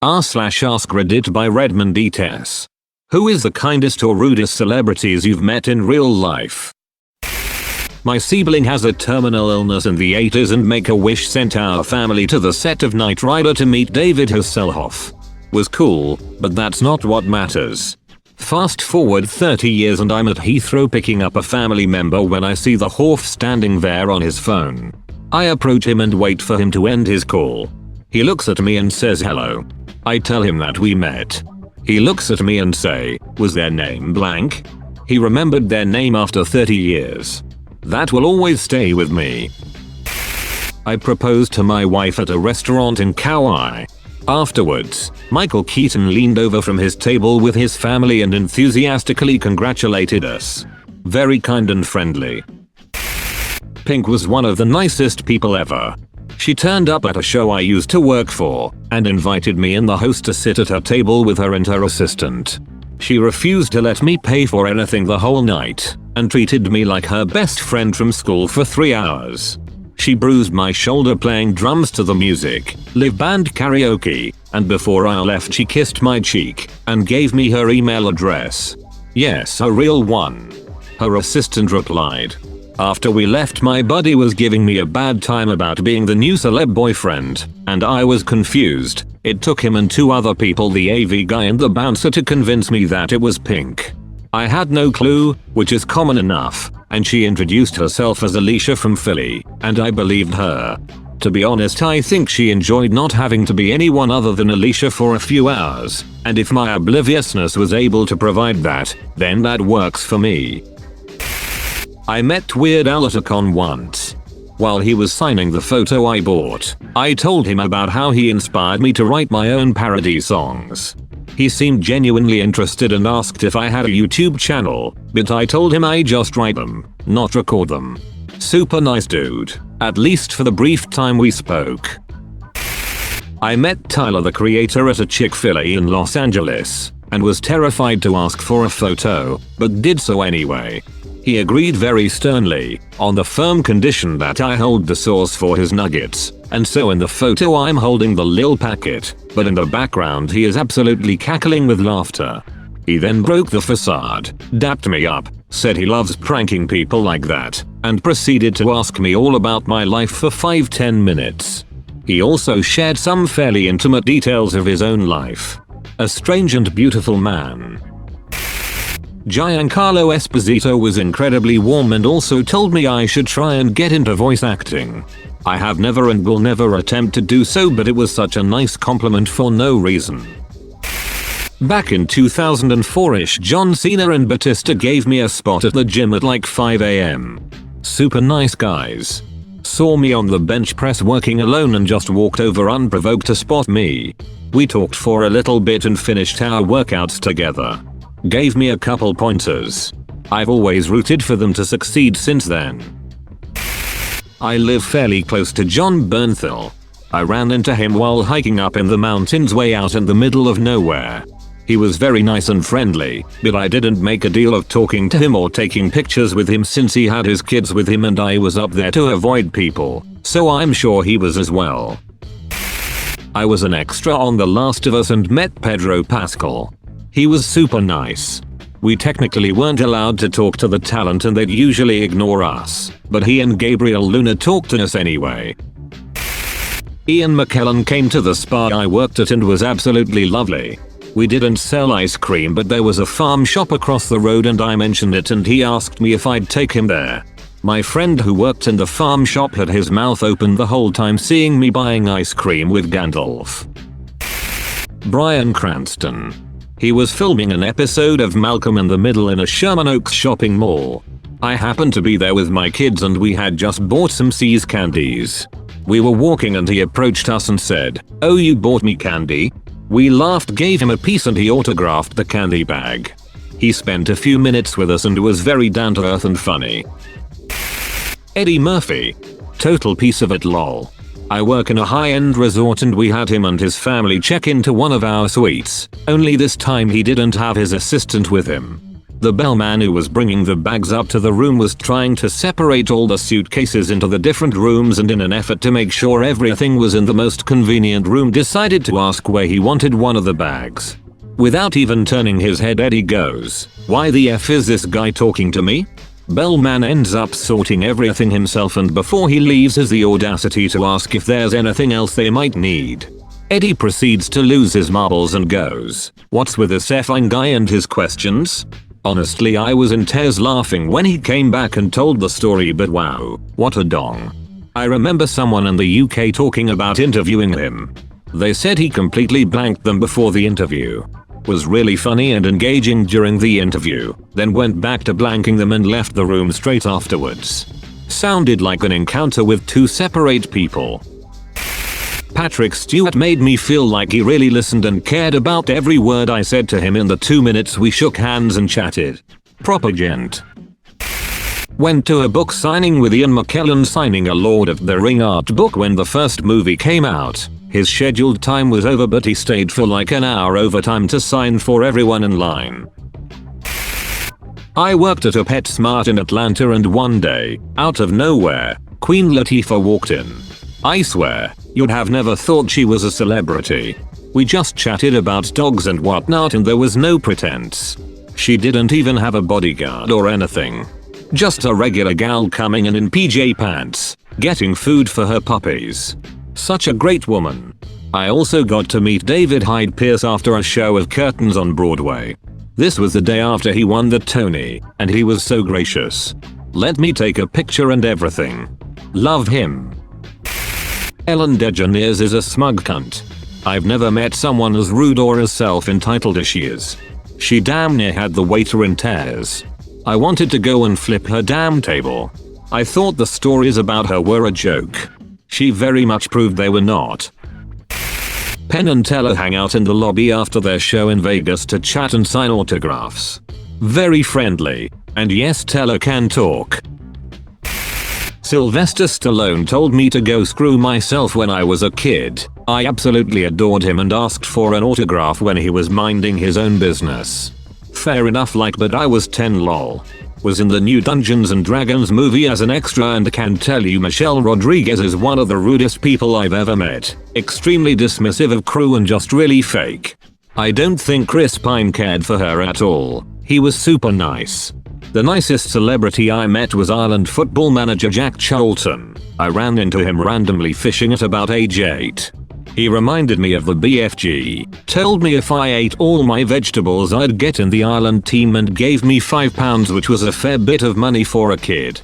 r/AskReddit by Redmond ETS. Who is the kindest or rudest celebrities you've met in real life? My sibling has a terminal illness in the 80s and Make-A-Wish sent our family to the set of Knight Rider to meet David Hasselhoff. Was cool, but that's not what matters. Fast forward 30 years and I'm at Heathrow picking up a family member when I see the Hoff standing there on his phone. I approach him and wait for him to end his call. He looks at me and says hello. I tell him that we met. He looks at me and say, was their name blank? He remembered their name after 30 years. That will always stay with me. I proposed to my wife at a restaurant in Kauai. Afterwards, Michael Keaton leaned over from his table with his family and enthusiastically congratulated us. Very kind and friendly. Pink was one of the nicest people ever. She turned up at a show I used to work for and invited me and the host to sit at her table with her and her assistant. She refused to let me pay for anything the whole night and treated me like her best friend from school for 3 hours. She bruised my shoulder playing drums to the music, live band karaoke, and before I left she kissed my cheek and gave me her email address. Yes, a real one. Her assistant replied. After we left, my buddy was giving me a bad time about being the new celeb boyfriend, and I was confused. It took him and 2 other people, the AV guy and the bouncer, to convince me that it was Pink. I had no clue, which is common enough, and she introduced herself as Alicia from Philly, and I believed her. To be honest, I think she enjoyed not having to be anyone other than Alicia for a few hours, and if my obliviousness was able to provide that, then that works for me. I met Weird Al at a con once. While he was signing the photo I bought, I told him about how he inspired me to write my own parody songs. He seemed genuinely interested and asked if I had a YouTube channel, but I told him I just write them, not record them. Super nice dude, at least for the brief time we spoke. I met Tyler, the creator, at a Chick-fil-A in Los Angeles and was terrified to ask for a photo, but did so anyway. He agreed very sternly, on the firm condition that I hold the sauce for his nuggets, and so in the photo I'm holding the lil packet, but in the background he is absolutely cackling with laughter. He then broke the facade, dapped me up, said he loves pranking people like that, and proceeded to ask me all about my life for 5-10 minutes. He also shared some fairly intimate details of his own life. A strange and beautiful man. Giancarlo Esposito was incredibly warm and also told me I should try and get into voice acting. I have never and will never attempt to do so, but it was such a nice compliment for no reason. Back in 2004-ish, John Cena and Batista gave me a spot at the gym at like 5 AM. Super nice guys. Saw me on the bench press working alone and just walked over unprovoked to spot me. We talked for a little bit and finished our workouts together. Gave me a couple pointers. I've always rooted for them to succeed since then. I live fairly close to John Bernthal. I ran into him while hiking up in the mountains way out in the middle of nowhere. He was very nice and friendly, but I didn't make a deal of talking to him or taking pictures with him since he had his kids with him and I was up there to avoid people, so I'm sure he was as well. I was an extra on The Last of Us and met Pedro Pascal. He was super nice. We technically weren't allowed to talk to the talent and they'd usually ignore us, but he and Gabriel Luna talked to us anyway. Ian McKellen came to the spa I worked at and was absolutely lovely. We didn't sell ice cream, but there was a farm shop across the road and I mentioned it and he asked me if I'd take him there. My friend who worked in the farm shop had his mouth open the whole time seeing me buying ice cream with Gandalf. Bryan Cranston. He was filming an episode of Malcolm in the Middle in a Sherman Oaks shopping mall. I happened to be there with my kids and we had just bought some See's candies. We were walking and he approached us and said, "Oh, you bought me candy?" We laughed, gave him a piece and he autographed the candy bag. He spent a few minutes with us and was very down to earth and funny. Eddie Murphy. Total piece of it, lol. I work in a high-end resort and we had him and his family check into one of our suites, only this time he didn't have his assistant with him. The bellman who was bringing the bags up to the room was trying to separate all the suitcases into the different rooms, and in an effort to make sure everything was in the most convenient room decided to ask where he wanted one of the bags. Without even turning his head, Eddie goes, "Why the F is this guy talking to me?" Bellman ends up sorting everything himself, and before he leaves has the audacity to ask if there's anything else they might need. Eddie proceeds to lose his marbles and goes, "What's with this effing guy and his questions?" Honestly, I was in tears laughing when he came back and told the story, but wow, what a dong. I remember someone in the UK talking about interviewing him. They said he completely blanked them before the interview. Was really funny and engaging during the interview, then went back to blanking them and left the room straight afterwards. Sounded like an encounter with two separate people. Patrick Stewart made me feel like he really listened and cared about every word I said to him in the 2 minutes we shook hands and chatted. Proper gent. Went to a book signing with Ian McKellen, signing a Lord of the Ring art book when the first movie came out. His scheduled time was over, but he stayed for like an hour overtime to sign for everyone in line. I worked at a PetSmart in Atlanta, and one day, out of nowhere, Queen Latifah walked in. I swear, you'd have never thought she was a celebrity. We just chatted about dogs and whatnot, and there was no pretense. She didn't even have a bodyguard or anything. Just a regular gal coming in PJ pants, getting food for her puppies. Such a great woman. I also got to meet David Hyde Pierce after a show of Curtains on Broadway. This was the day after he won the Tony, and he was so gracious. Let me take a picture and everything. Love him. Ellen DeGeneres is a smug cunt. I've never met someone as rude or as self-entitled as she is. She damn near had the waiter in tears. I wanted to go and flip her damn table. I thought the stories about her were a joke. She very much proved they were not. Penn and Teller hang out in the lobby after their show in Vegas to chat and sign autographs. Very friendly. And yes, Teller can talk. Sylvester Stallone told me to go screw myself when I was a kid. I absolutely adored him and asked for an autograph when he was minding his own business. Fair enough, but I was 10 lol. Was in the new Dungeons and Dragons movie as an extra, and can tell you Michelle Rodriguez is one of the rudest people I've ever met. Extremely dismissive of crew and just really fake. I don't think Chris Pine cared for her at all. He was super nice. The nicest celebrity I met was Ireland football manager Jack Charlton. I ran into him randomly fishing at about age 8. He reminded me of the BFG, told me if I ate all my vegetables I'd get in the Ireland team, and gave me £5, which was a fair bit of money for a kid.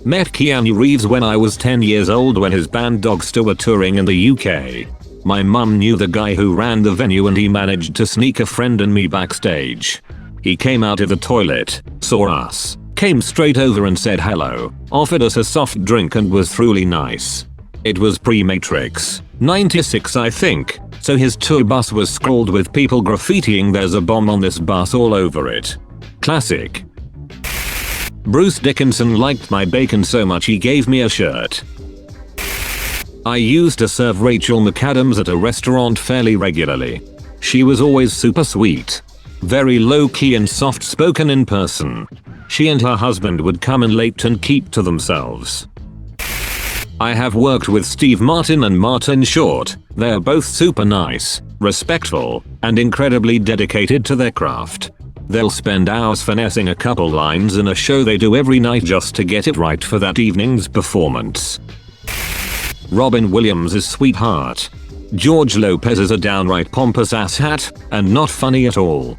Met Keanu Reeves when I was 10 years old when his band Dogster were touring in the UK. My mum knew the guy who ran the venue, and he managed to sneak a friend and me backstage. He came out of the toilet, saw us, came straight over and said hello, offered us a soft drink, and was truly nice. It was pre-Matrix, 96 I think, so his tour bus was scrawled with people graffitiing "There's a bomb on this bus" all over it. Classic. Bruce Dickinson liked my bacon so much he gave me a shirt. I used to serve Rachel McAdams at a restaurant fairly regularly. She was always super sweet. Very low-key and soft-spoken in person. She and her husband would come in late and keep to themselves. I have worked with Steve Martin and Martin Short. They're both super nice, respectful, and incredibly dedicated to their craft. They'll spend hours finessing a couple lines in a show they do every night just to get it right for that evening's performance. Robin Williams is sweetheart. George Lopez is a downright pompous asshat, and not funny at all.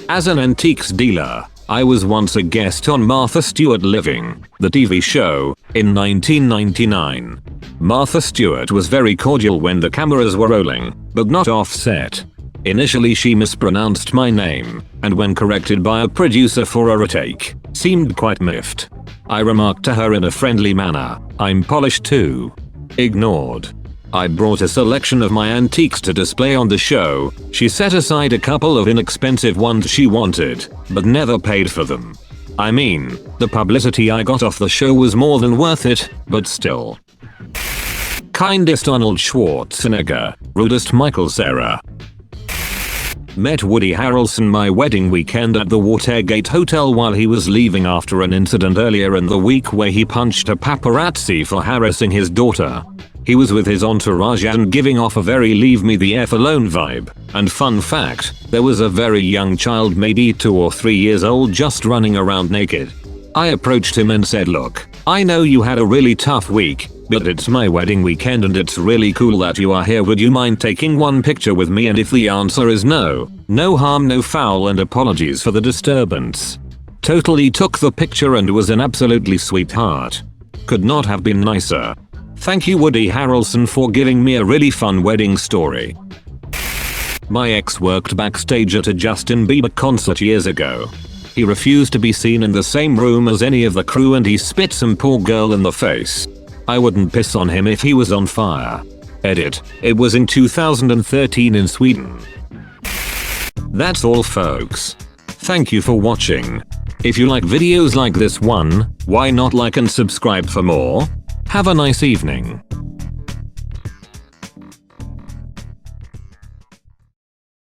As an antiques dealer, I was once a guest on Martha Stewart Living, the TV show, in 1999. Martha Stewart was very cordial when the cameras were rolling, but not off-set. Initially she mispronounced my name, and when corrected by a producer for a retake, seemed quite miffed. I remarked to her in a friendly manner, "I'm polished too." Ignored. I brought a selection of my antiques to display on the show. She set aside a couple of inexpensive ones she wanted, but never paid for them. I mean, the publicity I got off the show was more than worth it, but still. Kindest Arnold Schwarzenegger, rudest Michael Cera. Met Woody Harrelson my wedding weekend at the Watergate Hotel while he was leaving after an incident earlier in the week where he punched a paparazzi for harassing his daughter. He was with his entourage and giving off a very leave me the F alone vibe. And fun fact, there was a very young child, maybe 2 or 3 years old, just running around naked. I approached him and said, look, I know you had a really tough week, but it's my wedding weekend and it's really cool that you are here. Would you mind taking one picture with me? And if the answer is no, no harm no foul, and apologies for the disturbance. Totally took the picture and was an absolutely sweetheart. Could not have been nicer. Thank you Woody Harrelson for giving me a really fun wedding story. My ex worked backstage at a Justin Bieber concert years ago. He refused to be seen in the same room as any of the crew and he spit some poor girl in the face. I wouldn't piss on him if he was on fire. Edit. It was in 2013 in Sweden. That's all folks. Thank you for watching. If you like videos like this one, why not like and subscribe for more? Have a nice evening.